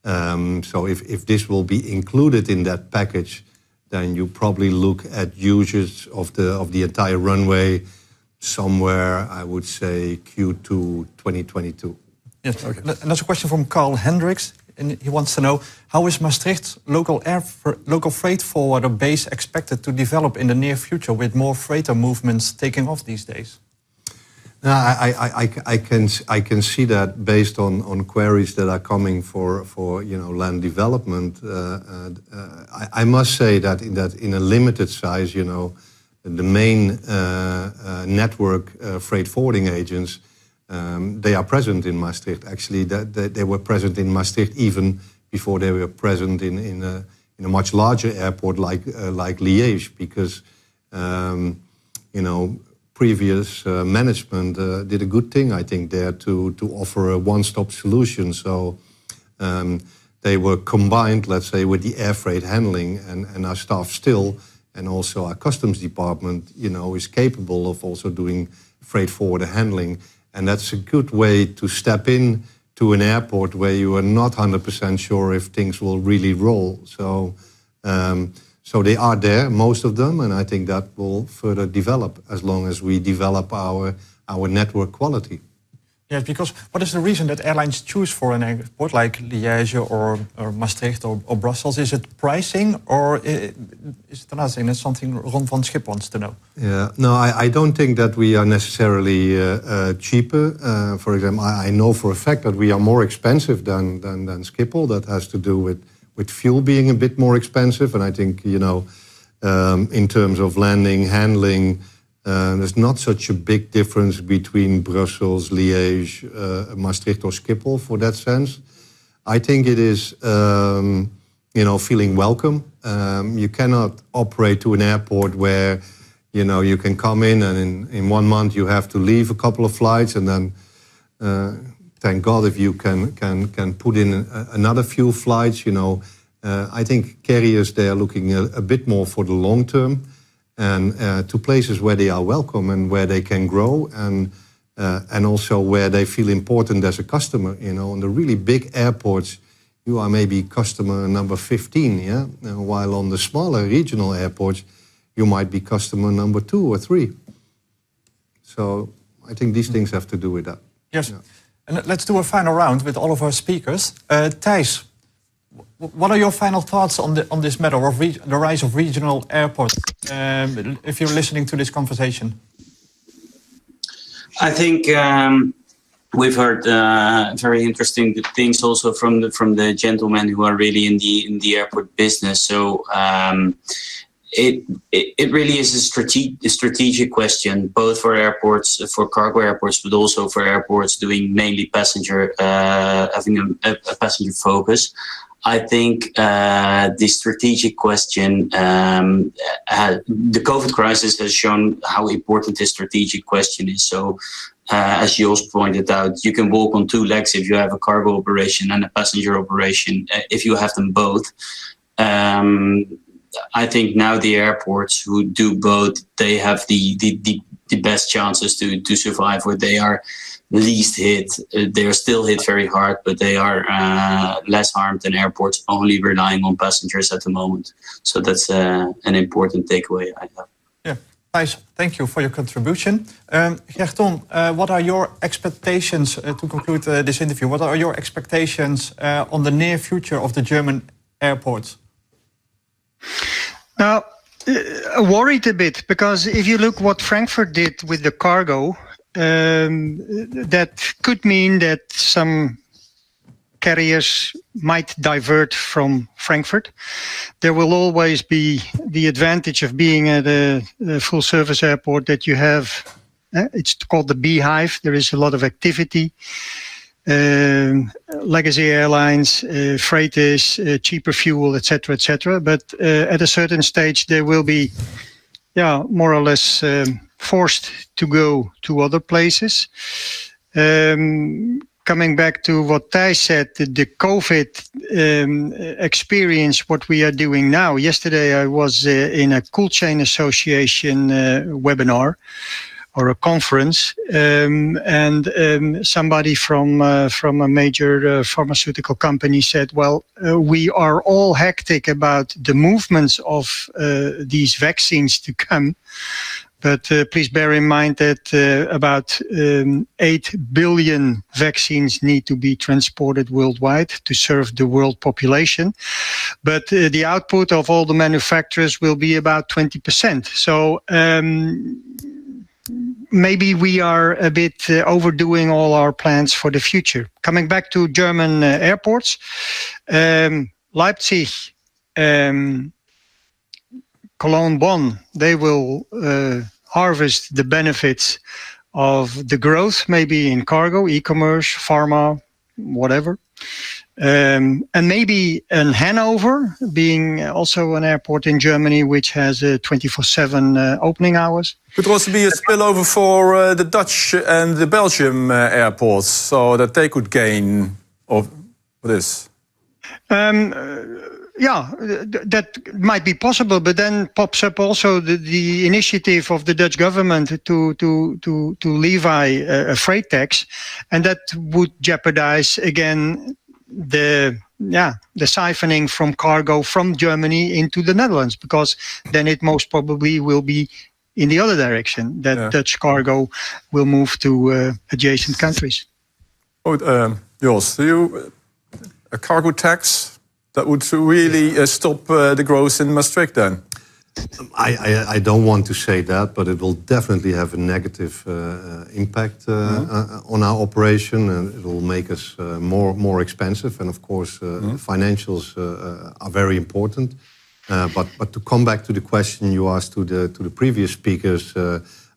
So if this will be included in that package, then you probably look at usage of the entire runway somewhere, I would say, Q2 2022. Yes. Okay. And there's a question from Carl Hendricks, and he wants to know, how is Maastricht's local freight forwarder base expected to develop in the near future with more freighter movements taking off these days? I can see that based on queries that are coming for land development. I must say that in a limited size, the main network freight forwarding agents, they are present in Maastricht. Actually, they were present in Maastricht even before they were present in a much larger airport like Liège, because previous management did a good thing, I think, there to offer a one-stop solution. So they were combined, let's say, with the air freight handling, and our staff still, and also our customs department, is capable of also doing freight forwarder handling. And that's a good way to step in to an airport where you are not 100% sure if things will really roll. So they are there, most of them, and I think that will further develop as long as we develop our our network quality. Yes, because what is the reason that airlines choose for an airport like Liège or Maastricht or Brussels? Is it pricing or is it another thing? That's something Ron van Schip wants to know. Yeah, no, I don't think that we are necessarily cheaper. For example, I know for a fact that we are more expensive than Schiphol. That has to do with fuel being a bit more expensive. And I think, in terms of landing, handling, there's not such a big difference between Brussels, Liège, Maastricht or Schiphol for that sense. I think it is, feeling welcome. You cannot operate to an airport where, you can come in and in 1 month you have to leave a couple of flights and then thank God if you can put in another few flights. I think carriers, they are looking a bit more for the long term. And to places where they are welcome and where they can grow and also where they feel important as a customer. On the really big airports, you are maybe customer number 15, yeah? While on the smaller regional airports, you might be customer number 2 or 3. So I think these things have to do with that. Yes, Yeah. and let's do a final round with all of our speakers. Thijs, what are your final thoughts on this matter of the rise of regional airports? If you're listening to this conversation, I think we've heard very interesting things also from the gentlemen who are really in the airport business. So it really is a strategic question, both for airports, for cargo airports, but also for airports doing mainly passenger, having a passenger focus. I think the strategic question, the COVID crisis has shown how important this strategic question is. So, as Jos pointed out, you can walk on 2 legs if you have a cargo operation and a passenger operation, if you have them both. I think now the airports who do both, they have the best chances to survive, where they are least hit. They are still hit very hard, but they are less harmed than airports only relying on passengers at the moment. So that's an important takeaway I have. Yeah, Thijs, thank you for your contribution. Gerton, what are your expectations to conclude this interview? What are your expectations on the near future of the German airports? Now, worried a bit, because if you look what Frankfurt did with the cargo, that could mean that some carriers might divert from Frankfurt. There will always be the advantage of being at a full service airport that you have, it's called the beehive. There is a lot of activity. Legacy airlines, freighters, cheaper fuel, etc., etc. But at a certain stage, they will be, more or less forced to go to other places. Coming back to what Thijs said, the COVID experience, what we are doing now. Yesterday, I was in a Cool Chain Association webinar, or a conference, and somebody from a major pharmaceutical company said, well, we are all hectic about the movements of these vaccines to come, but please bear in mind that about 8 billion vaccines need to be transported worldwide to serve the world population. But the output of all the manufacturers will be about 20%. So maybe we are a bit overdoing all our plans for the future. Coming back to German airports, Leipzig, Cologne, Bonn, they will harvest the benefits of the growth, maybe in cargo, e-commerce, pharma, whatever. And maybe in Hanover, being also an airport in Germany, which has 24/7 opening hours. Could also be a spillover for the Dutch and the Belgium airports, so that they could gain of this. That might be possible, but then pops up also the initiative of the Dutch government to levy a freight tax, and that would jeopardize again the siphoning from cargo from Germany into the Netherlands, because then it most probably will be in the other direction, that Dutch cargo will move to adjacent countries. Jos, a cargo tax that would really stop the growth in Maastricht then? I don't want to say that, but it will definitely have a negative impact on our operation, and it will make us more expensive. And of course, financials are very important. But to come back to the question you asked to the previous speakers,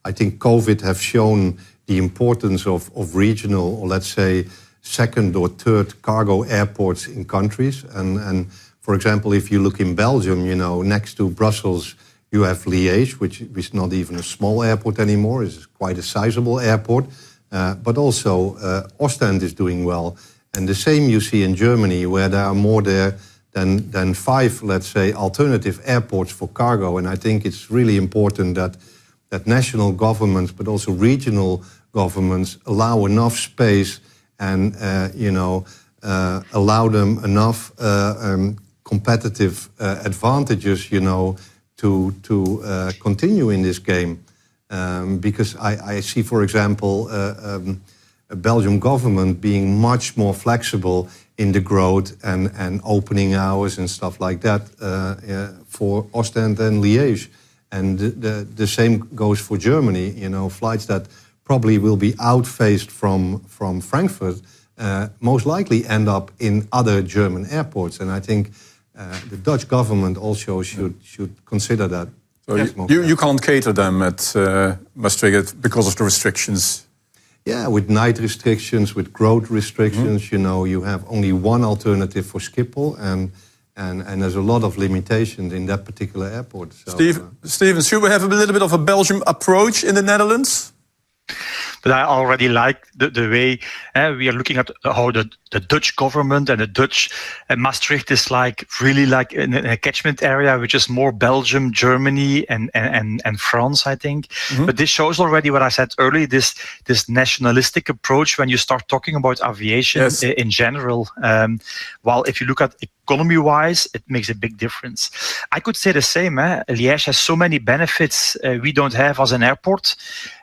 I think COVID have shown the importance of regional, or let's say second or third cargo airports in countries. And for example, if you look in Belgium, next to Brussels, you have Liège, which is not even a small airport anymore. It's quite a sizable airport. But also Ostend is doing well. And the same you see in Germany, where there are more than 5, let's say, alternative airports for cargo. And I think it's really important that national governments, but also regional governments, allow enough space and allow them enough competitive advantages, to continue in this game. Because I see, for example, a Belgian government being much more flexible in the growth and opening hours and stuff like that for Ostend and Liège. And the same goes for Germany. Flights that probably will be outphased from Frankfurt most likely end up in other German airports. And I think the Dutch government also should consider that. So you can't cater them at Maastricht because of the restrictions? Yeah, with night restrictions, with growth restrictions, you have only one alternative for Schiphol, and there's a lot of limitations in that particular airport. So, Steven, should we have a little bit of a Belgium approach in the Netherlands? But I already like the way we are looking at how the Dutch government and the Dutch Maastricht is really in a catchment area, which is more Belgium, Germany, and France, I think. Mm-hmm. But this shows already what I said earlier, this nationalistic approach when you start talking about aviation in general. While if you look at economy-wise, it makes a big difference. I could say the same. Liège has so many benefits we don't have as an airport,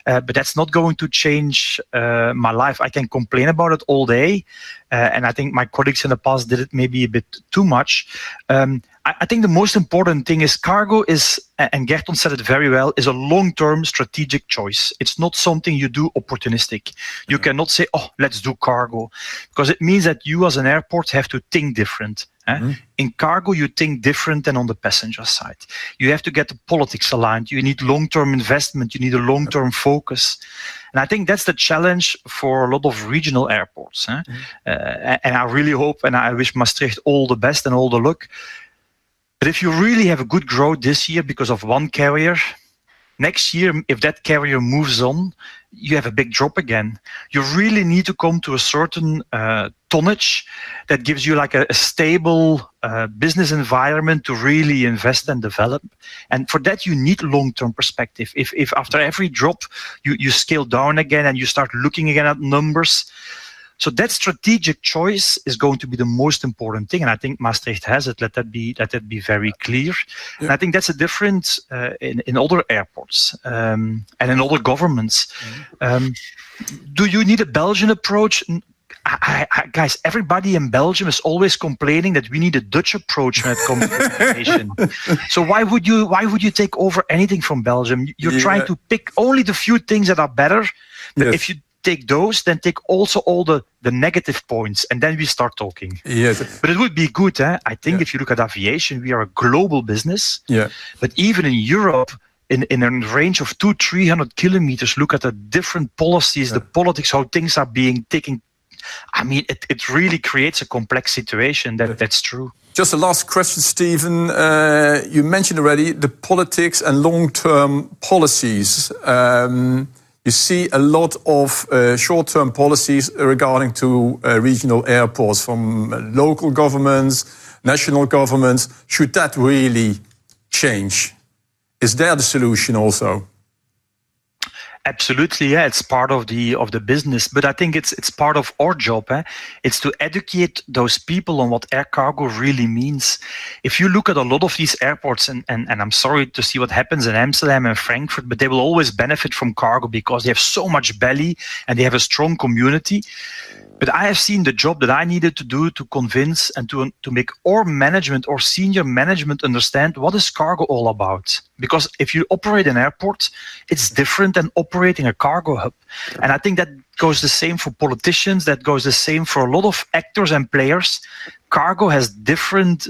but that's not going to change my life. I can complain about it all day, and I think my colleagues in the past did it maybe a bit too much. I think the most important thing is cargo is, and Gerton said it very well, is a long-term strategic choice. It's not something you do opportunistic. You cannot say, let's do cargo, because it means that you as an airport have to think different. Mm-hmm. In cargo, you think different than on the passenger side. You have to get the politics aligned. You need long-term investment. You need a long-term focus. And I think that's the challenge for a lot of regional airports. Mm-hmm. And I really hope, and I wish Maastricht all the best and all the luck. But if you really have a good growth this year because of one carrier, next year, if that carrier moves on, you have a big drop again. You really need to come to a certain tonnage that gives you a stable business environment to really invest and develop. And for that, you need long-term perspective. If after every drop, you scale down again and you start looking again at numbers. So that strategic choice is going to be the most important thing, and I think Maastricht has it. Let that be very clear. Yeah. And I think that's a difference in other airports and in other governments. Mm-hmm. Do you need a Belgian approach? Guys, everybody in Belgium is always complaining that we need a Dutch approach when it comes to aviation. So why would you take over anything from Belgium? You're trying to pick only the few things that are better, but if you take those, then take also all the negative points, and then we start talking. Yes. But it would be good, I think, if you look at aviation, we are a global business. Yeah. But even in Europe, in a range of 200-300 kilometers, look at the different policies, the politics, how things are being taken. I mean, it really creates a complex situation. That's true. Just a last question, Steven. You mentioned already the politics and long-term policies. You see a lot of short-term policies regarding to regional airports from local governments, national governments. Should that really change? Is there the solution also? Absolutely, yeah, it's part of the business, but I think it's part of our job. It's to educate those people on what air cargo really means. If you look at a lot of these airports, and I'm sorry to see what happens in Amsterdam and Frankfurt, but they will always benefit from cargo because they have so much belly and they have a strong community. But I have seen the job that I needed to do to convince and to make our management or senior management understand what is cargo all about. Because if you operate an airport, it's different than operating a cargo hub. And I think that goes the same for politicians, that goes the same for a lot of actors and players. Cargo has different...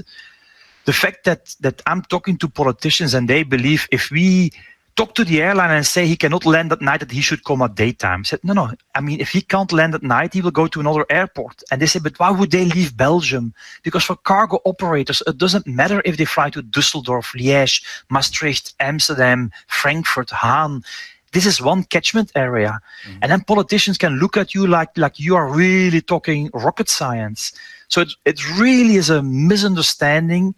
The fact that I'm talking to politicians and they believe if we talk to the airline and say he cannot land at night, that he should come at daytime. I said, no. I mean, if he can't land at night, he will go to another airport. And they say, but why would they leave Belgium? Because for cargo operators, it doesn't matter if they fly to Düsseldorf, Liège, Maastricht, Amsterdam, Frankfurt, Haan. This is one catchment area. Mm-hmm. And then politicians can look at you like you are really talking rocket science. So it really is a misunderstanding.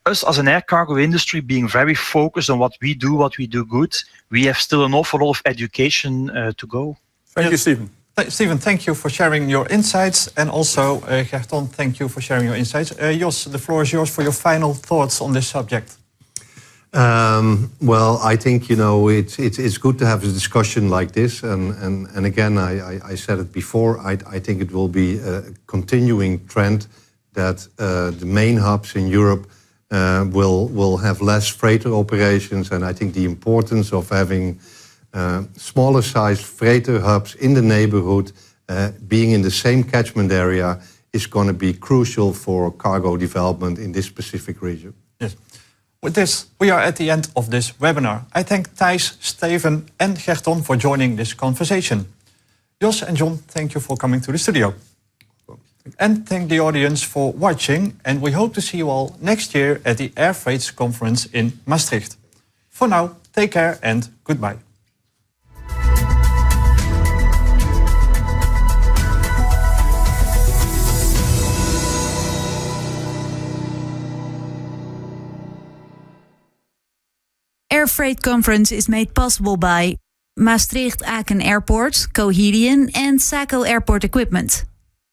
Us as an air cargo industry being very focused on what we do good, we have still an awful lot of education to go. Thank you, Steven. Steven, thank you for sharing your insights. And also, Gerton, thank you for sharing your insights. Jos, the floor is yours for your final thoughts on this subject. Well, I think, it's good to have a discussion like this. And again, I said it before, I think it will be a continuing trend that the main hubs in Europe will have less freighter operations, and I think the importance of having smaller sized freighter hubs in the neighborhood, being in the same catchment area, is going to be crucial for cargo development in this specific region. Yes. With this, we are at the end of this webinar. I thank Thijs, Steven and Gerton for joining this conversation. Jos and John, thank you for coming to the studio. And thank the audience for watching, and we hope to see you all next year at the Air Freights Conference in Maastricht. For now, take care and goodbye. Air Freight Conference is made possible by Maastricht Aachen Airport, Cohedian and TIACA Airport Equipment.